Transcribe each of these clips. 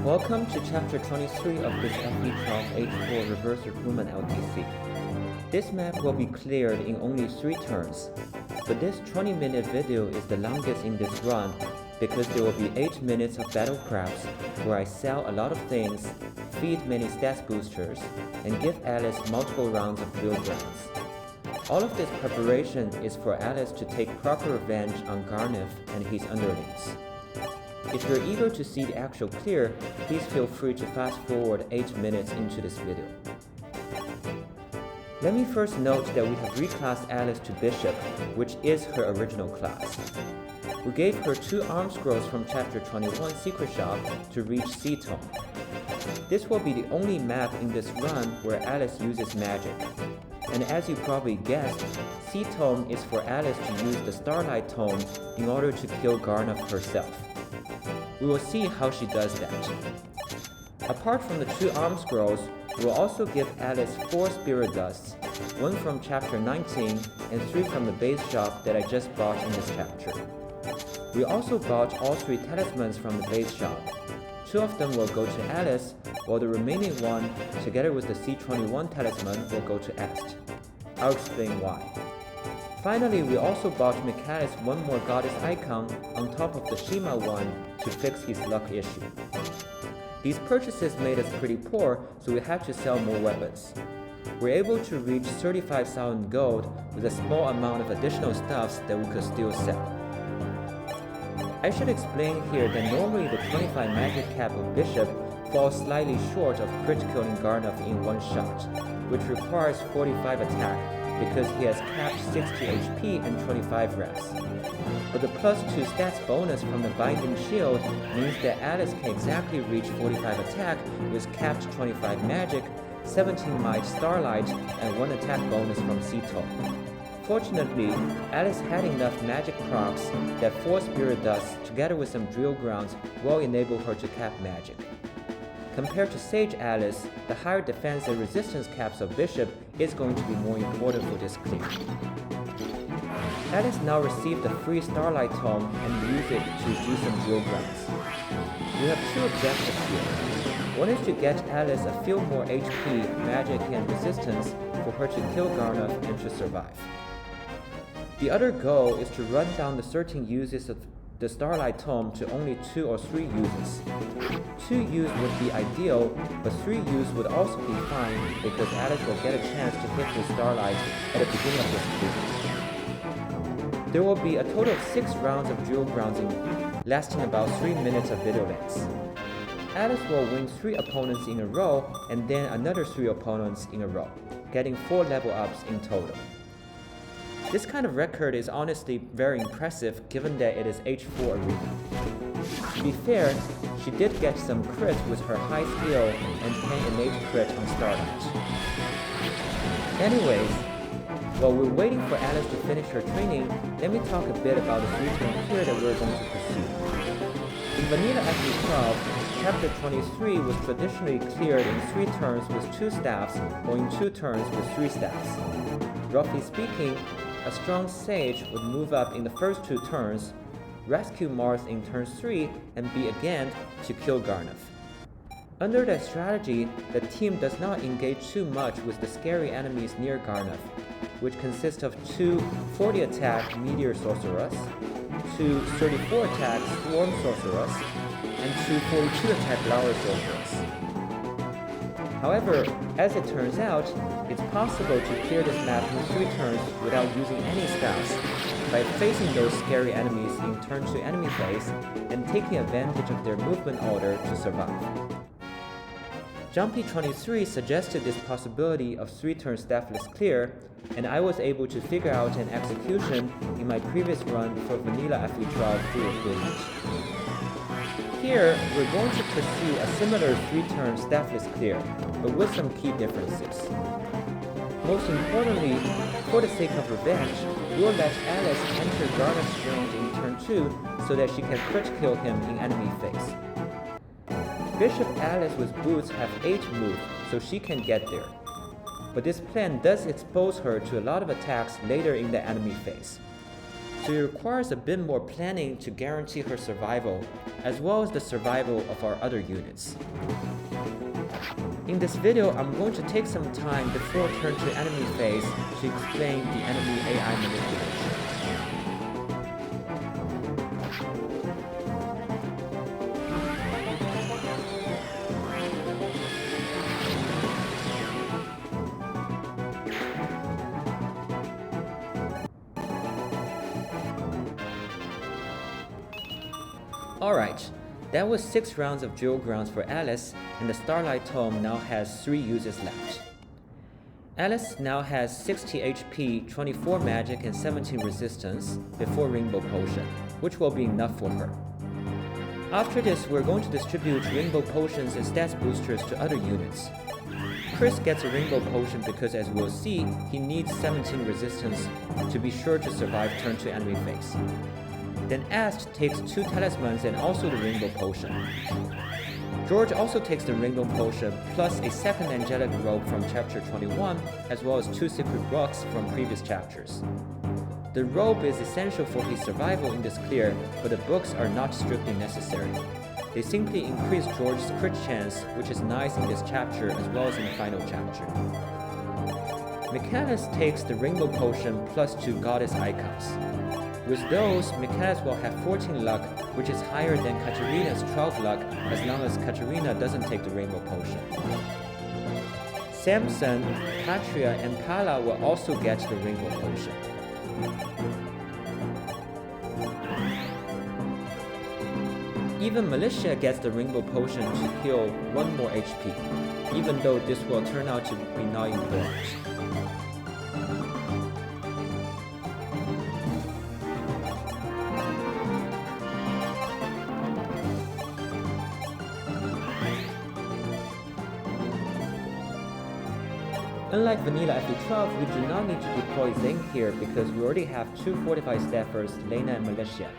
Welcome to Chapter 23 of this FE12 H4 Reverse Recruitment LTC. This map will be cleared in only 3 turns, but this 20-minute video is the longest in this run because there will be 8 minutes of battle preps where I sell a lot of things, feed many stats boosters, and give Elice multiple rounds of drill grounds. All of this preparation is for Elice to take proper revenge on Gharnef and his underlings. If you're eager to see the actual clear, please feel free to fast forward 8 minutes into this video. Let me first note that we have reclassed Elice to Bishop, which is her original class. We gave her 2 arm scrolls from Chapter 21 Secret Shop to reach C-Tome. This will be the only map in this run where Elice uses magic. And as you probably guessed, C-Tome is for Elice to use the Starlight Tome in order to kill Gharnef herself. We will see how she does that. Apart from the 2 arm scrolls, we will also give Elice 4 spirit dusts, 1 from Chapter 19 and 3 from the base shop that I just bought in this chapter. We also bought all 3 talismans from the base shop. 2 of them will go to Elice, while the remaining 1, together with the C21 talisman, will go to Est. I'll explain why. Finally, we also bought Michaelis 1 more goddess icon on top of the Shima one to fix his luck issue. These purchases made us pretty poor, so we had to sell more weapons. We're able to reach 35,000 gold with a small amount of additional stuffs that we could still sell. I should explain here that normally the 25 magic cap of Bishop falls slightly short of crit killing Gharnef in 1 shot, which requires 45 attack because he has capped 60 HP and 25 res. But the +2 stats bonus from the Binding Shield means that Elice can exactly reach 45 attack with capped 25 magic, 17 might Starlight, and 1 attack bonus from C-Tome. Fortunately, Elice had enough magic procs that 4 spirit dusts together with some drill grounds will enable her to cap magic. Compared to Sage Elice, the higher defense and resistance caps of Bishop is going to be more important for this clear. Elice now received the free Starlight Tome and used it to do some drill grounds. We have 2 objectives here. One is to get Elice a few more HP, magic, and resistance for her to kill Gharnef and to survive. The other goal is to run down the certain uses of the Starlight Tome to only 2 or 3 uses. 2 use would be ideal, but 3 use would also be fine because Elice will get a chance to hit with Starlight at the beginning of this video. There will be a total of 6 rounds of drill grounds lasting about 3 minutes of video lengths. Elice will win 3 opponents in a row and then another 3 opponents in a row, getting 4 level ups in total. This kind of record is honestly very impressive given that it is H4 arena. To be fair, she did get some crit with her high skill and 10 innate crit on Starlight. Anyways, while we're waiting for Elice to finish her training, let me talk a bit about the 3-turn clear that we're going to pursue. In Vanilla FE12, Chapter 23 was traditionally cleared in 3 turns with 2 staffs or in 2 turns with 3 staffs. Roughly speaking, a strong Sage would move up in the first 2 turns, rescue Mars in turn 3, and be again to kill Gharnef. Under that strategy, the team does not engage too much with the scary enemies near Gharnef, which consist of 2 40 attack Meteor Sorceress, 2 34 attack Swarm Sorceress, and 2 42 attack Flower Sorceress. However, as it turns out, it's possible to clear this map in 3 turns without using any staffs, by facing those scary enemies in turn 2 enemy phase and taking advantage of their movement order to survive. Jumpy23 suggested this possibility of 3-turn staffless clear, and I was able to figure out an execution in my previous run for Vanilla FE12 free recruitment. Here, we're going to pursue a similar 3-turn staffless clear, but with some key differences. Most importantly, for the sake of revenge, we'll let Elice enter Gharnef's range in turn 2 so that she can crit kill him in enemy phase. Bishop Elice with boots have 8 moves, so she can get there. But this plan does expose her to a lot of attacks later in the enemy phase. so it requires a bit more planning to guarantee her survival, as well as the survival of our other units. In this video, I'm going to take some time before turn to enemy phase to explain the enemy AI manipulation. Alright, that was 6 rounds of jewel grounds for Elice, and the Starlight tome now has 3 uses left. Elice now has 60 HP, 24 magic, and 17 resistance before Rainbow Potion, which will be enough for her. After this, we're going to distribute Rainbow Potions and stats boosters to other units. Chris gets a Rainbow Potion because, as we'll see, he needs 17 resistance to be sure to survive turn to enemy phase. Then Ast takes 2 talismans and also the Rainbow Potion. George also takes the Rainbow Potion plus a second angelic robe from chapter 21, as well as 2 secret books from previous chapters. The robe is essential for his survival in this clear, but the books are not strictly necessary. They simply increase George's crit chance, which is nice in this chapter as well as in the final chapter. Michaelis takes the Rainbow Potion plus 2 goddess icons. With those, Michaelis will have 14 luck, which is higher than Katarina's 12 luck as long as Katarina doesn't take the Rainbow Potion. Samson, Patria, and Pala will also get the Rainbow Potion. Even Militia gets the Rainbow Potion to heal 1 more HP, even though this will turn out to be not important. Unlike vanilla FE12, we do not need to deploy Zane here because we already have 2 fortified staffers, Lena and Militia.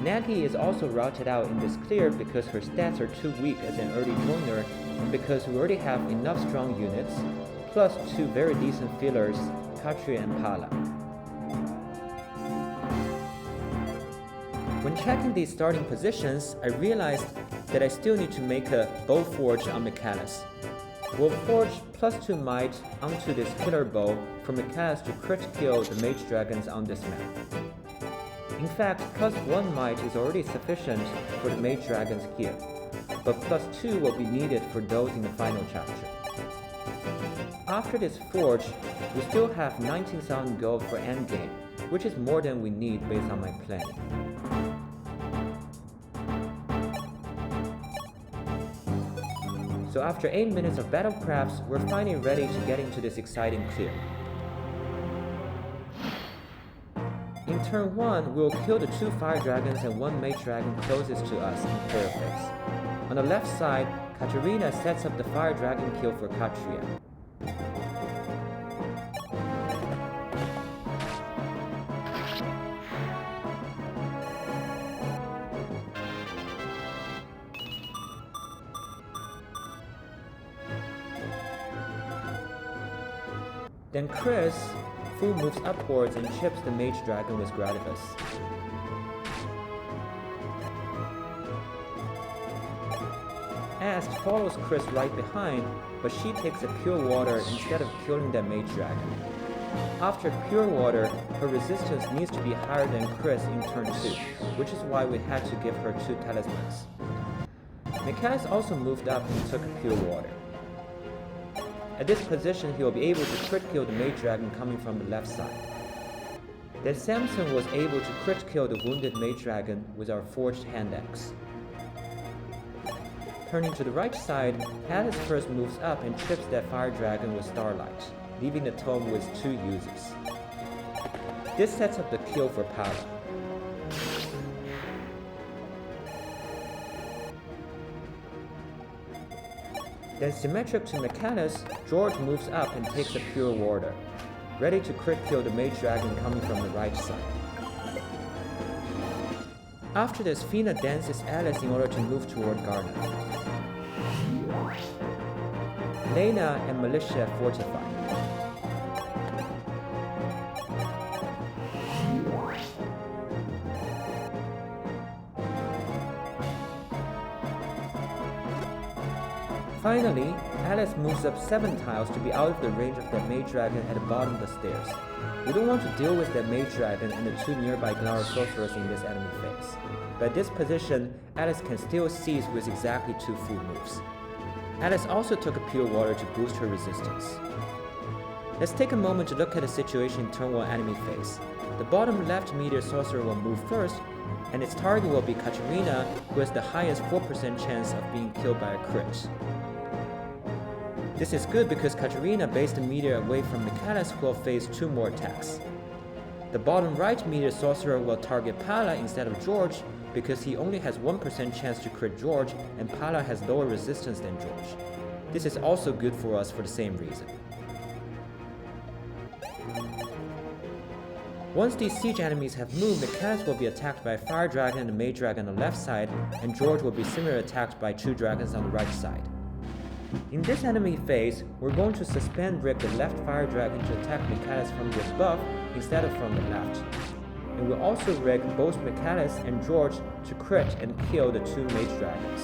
Nagi is also routed out in this clear because her stats are too weak as an early joiner, and because we already have enough strong units, plus 2 very decent fillers, Katria and Pala. When checking these starting positions, I realized that I still need to make a bow forge on Michaelis. We'll forge plus 2 might onto this killer bow for Michaelis to crit kill the mage dragons on this map. In fact, plus 1 might is already sufficient for the mage dragons here, but plus 2 will be needed for those in the final chapter. After this forge, we still have 19,000 gold for endgame, which is more than we need based on my planning. So after 8 minutes of battle crafts, we're finally ready to get into this exciting clear. In turn 1, we'll kill the 2 fire dragons and 1 mage dragon closest to us in clear phase. On the left side, Katarina sets up the fire dragon kill for Katria. Then Chris, Fu moves upwards and chips the mage dragon with Gharnef. Ast follows Chris right behind, but she takes a pure water instead of killing that mage dragon. After pure water, her resistance needs to be higher than Chris in turn 2, which is why we had to give her 2 talismans. Michaelis also moved up and took pure water. At this position, he will be able to crit kill the mage dragon coming from the left side. Then Samson was able to crit kill the wounded mage dragon with our forged hand axe. Turning to the right side, Alice first moves up and trips that fire dragon with Starlight, leaving the tome with 2 uses. This sets up the kill for Pala. Then symmetric to Michaelis, George moves up and takes a pure water, ready to crit kill the mage dragon coming from the right side. After this, Fina dances Alice in order to move toward Gharnef. Lena and Militia fortify. Finally, Elice moves up 7 tiles to be out of the range of that Mage Dragon at the bottom of the stairs. We don't want to deal with that Mage Dragon and the 2 nearby Glower Sorcerers in this enemy phase. But at this position, Elice can still seize with exactly 2 full moves. Elice also took a Pure Water to boost her resistance. Let's take a moment to look at the situation in turn 1 enemy phase. The bottom left Meteor Sorcerer will move first, and its target will be Katarina, who has the highest 4% chance of being killed by a crit. This is good because Katarina based the meteor away from Michaelis, who will face 2 more attacks. The bottom right Meteor Sorcerer will target Pala instead of George because he only has 1% chance to crit George and Pala has lower resistance than George. This is also good for us for the same reason. Once these siege enemies have moved, Michaelis will be attacked by a Fire Dragon and a Mage Dragon on the left side, and George will be similarly attacked by 2 dragons on the right side. In this enemy phase, we're going to suspend rig the left Fire Dragon to attack Michaelis from the above instead of from the left. And we'll also rig both Michaelis and George to crit and kill the 2 Mage Dragons.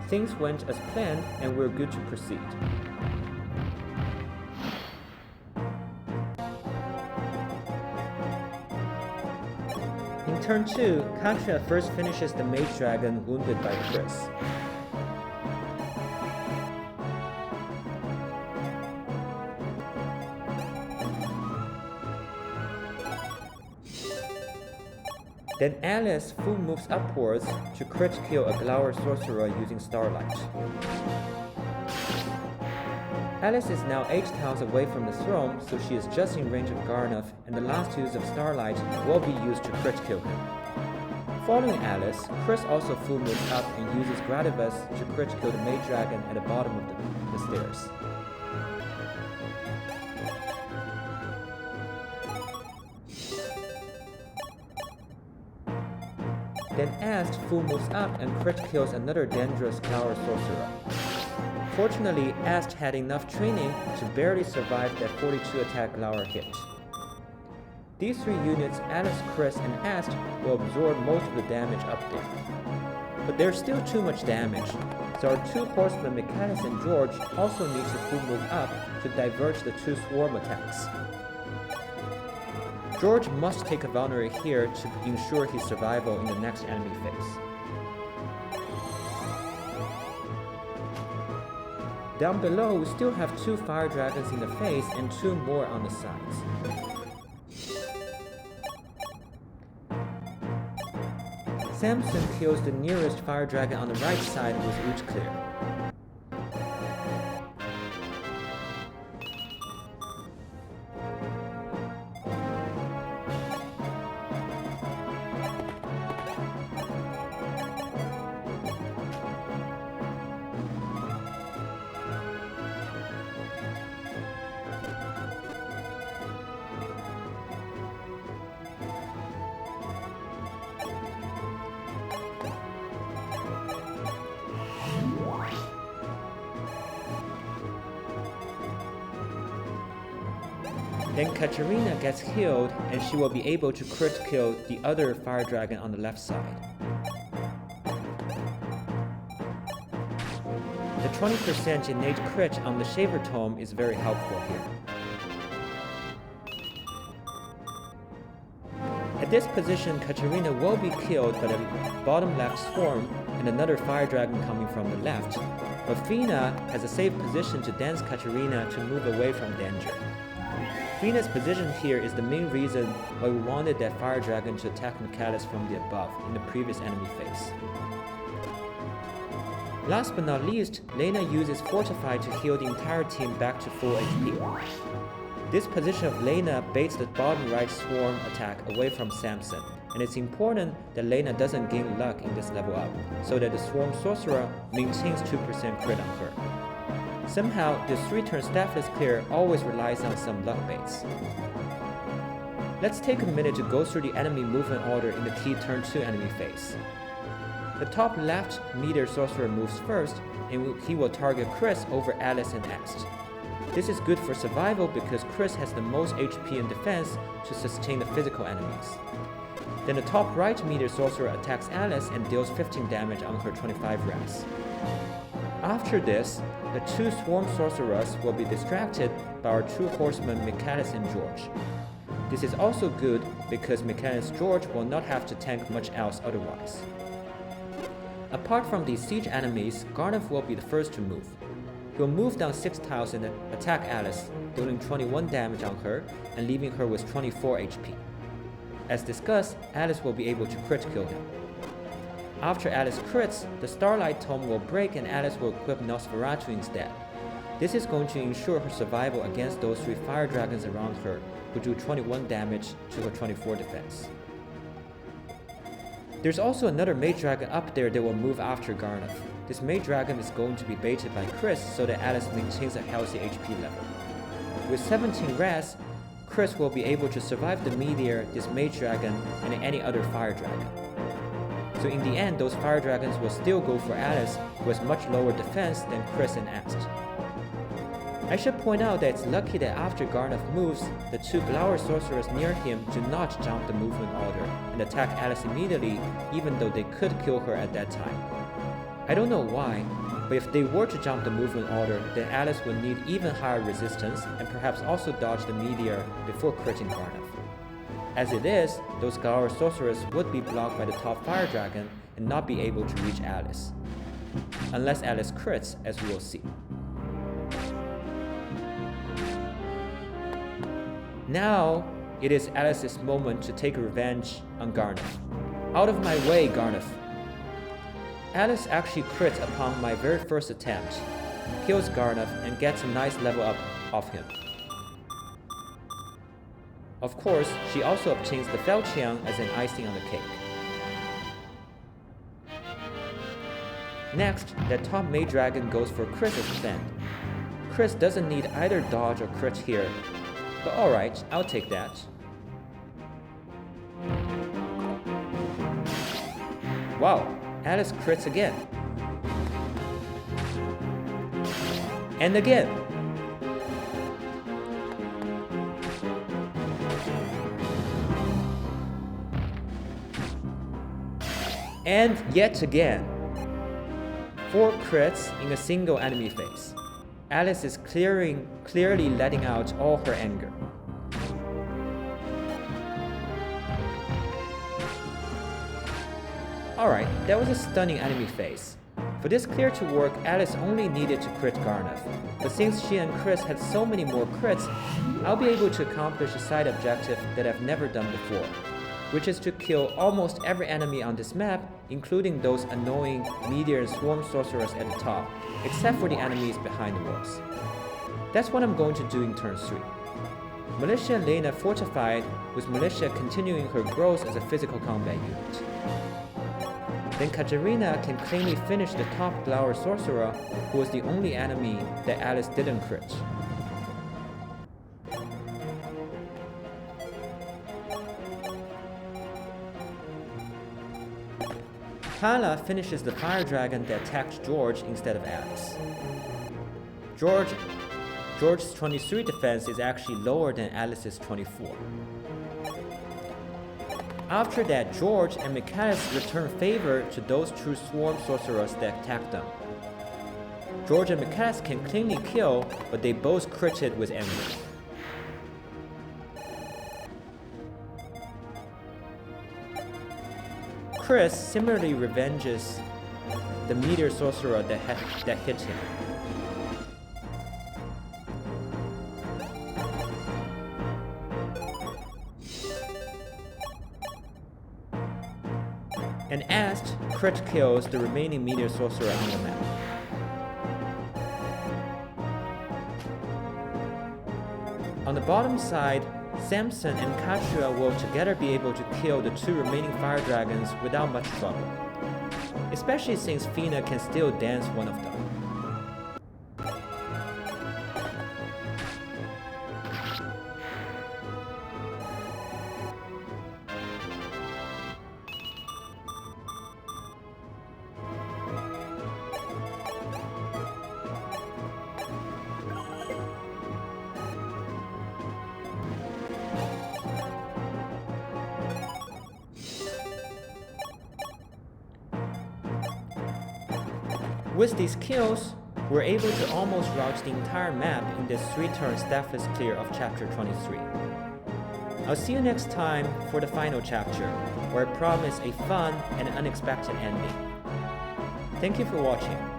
Things went as planned and we're good to proceed. In turn 2, Katria first finishes the Mage Dragon wounded by Chris. Then Elice full moves upwards to crit kill a Glower Sorcerer using Starlight. Elice is now 8 tiles away from the throne, so she is just in range of Gharnef, and the last use of Starlight will be used to crit kill him. Following Elice, Chris also full moves up and uses Gradivus to crit kill the Mage Dragon at the bottom of the stairs. Then Ast full moves up and crit kills another dangerous Glower Sorcerer. Fortunately, Ast had enough training to barely survive that 42 attack Glower hit. These 3 units, Elice, Chris, and Ast, will absorb most of the damage up there. But there's still too much damage, so our 2 horsemen Michaelis and George also need to full move up to diverge the 2 swarm attacks. George must take a vulnerary here to ensure his survival in the next enemy phase. Down below, we still have 2 Fire Dragons in the face and 2 more on the sides. Samson kills the nearest Fire Dragon on the right side with Root Clear. Then Katarina gets healed and she will be able to crit kill the other Fire Dragon on the left side. The 20% innate crit on the Shaver Tome is very helpful here. At this position, Katarina will be killed by the bottom left swarm and another Fire Dragon coming from the left, but Fina has a safe position to dance Katarina to move away from danger. Fina's position here is the main reason why we wanted that Fire Dragon to attack Michaelis from the above in the previous enemy phase. Last but not least, Lena uses Fortify to heal the entire team back to full HP. This position of Lena baits the bottom right swarm attack away from Samson, and it's important that Lena doesn't gain luck in this level up, so that the swarm sorcerer maintains 2% crit on her. Somehow, this 3-turn Staffless clear always relies on some luck baits. Let's take a minute to go through the enemy movement order in the T turn 2 enemy phase. The top left Meteor Sorcerer moves first, and he will target Chris over Elice and Ast. This is good for survival because Chris has the most HP and defense to sustain the physical enemies. Then the top right meteor sorcerer attacks Elice and deals 15 damage on her 25 res. After this, the two swarm sorcerers will be distracted by our two horsemen Michaelis and George. This is also good because Michaelis George will not have to tank much else otherwise. Apart from these siege enemies, Gharnef will be the first to move. He'll move down 6 tiles and attack Elice, dealing 21 damage on her and leaving her with 24 HP. As discussed, Elice will be able to crit kill him. After Elice crits, the Starlight tome will break and Elice will equip Nosferatu instead. This is going to ensure her survival against those 3 fire dragons around her, who do 21 damage to her 24 defense. There's also another mage dragon up there that will move after Gharnef. This mage dragon is going to be baited by Chris so that Elice maintains a healthy HP level. With 17 res, Chris will be able to survive the meteor, this mage dragon, and any other fire dragon. So in the end, those fire dragons will still go for Elice, who has much lower defense than Chris and Est. I should point out that it's lucky that after Gharnef moves, the two Glower sorcerers near him do not jump the movement order and attack Elice immediately, even though they could kill her at that time. I don't know why, but if they were to jump the movement order, then Elice would need even higher resistance and perhaps also dodge the meteor before critting Gharnef. As it is, those Glower sorcerers would be blocked by the top fire dragon and not be able to reach Elice. Unless Elice crits, as we will see. Now, it is Elice's moment to take revenge on Gharnef. Out of my way, Gharnef! Elice actually crits upon my very first attempt, kills Gharnef, and gets a nice level up of him. Of course, she also obtains the Falchion as an icing on the cake. Next, that top mage dragon goes for Chris as planned. Chris doesn't need either dodge or crit here, but alright, I'll take that. Wow, Elice crits again. And again. And yet again. 4 crits in a single enemy phase. Elice is clearly letting out all her anger. Alright, that was a stunning enemy phase. For this clear to work, Elice only needed to crit Gharnef, but since she and Chris had so many more crits, I'll be able to accomplish a side objective that I've never done before, which is to kill almost every enemy on this map, including those annoying meteor and swarm sorcerers at the top, except for the enemies behind the walls. That's what I'm going to do in turn 3. Militia and Lena fortified, with Militia continuing her growth as a physical combat unit. Then Katarina can cleanly finish the top Glower sorcerer, who was the only enemy that Elice didn't crit. Hala finishes the fire dragon that attacked George instead of Elice. George's 23 defense is actually lower than Elice's 24. After that, George and Michaelis return favor to those two swarm sorcerers that attacked them. George and Michaelis can cleanly kill, but they both critted with anger. Chris similarly revenges the meteor sorcerer that hit him. And Est crit kills the remaining meteor sorcerer on the map. On the bottom side, Samson and Kachua will together be able to kill the 2 remaining fire dragons without much trouble, especially since Fina can still dance one of them. With these kills, we're able to almost route the entire map in this 3-turn staffeless clear of Chapter 23. I'll see you next time for the final chapter, where I promise a fun and unexpected ending. Thank you for watching.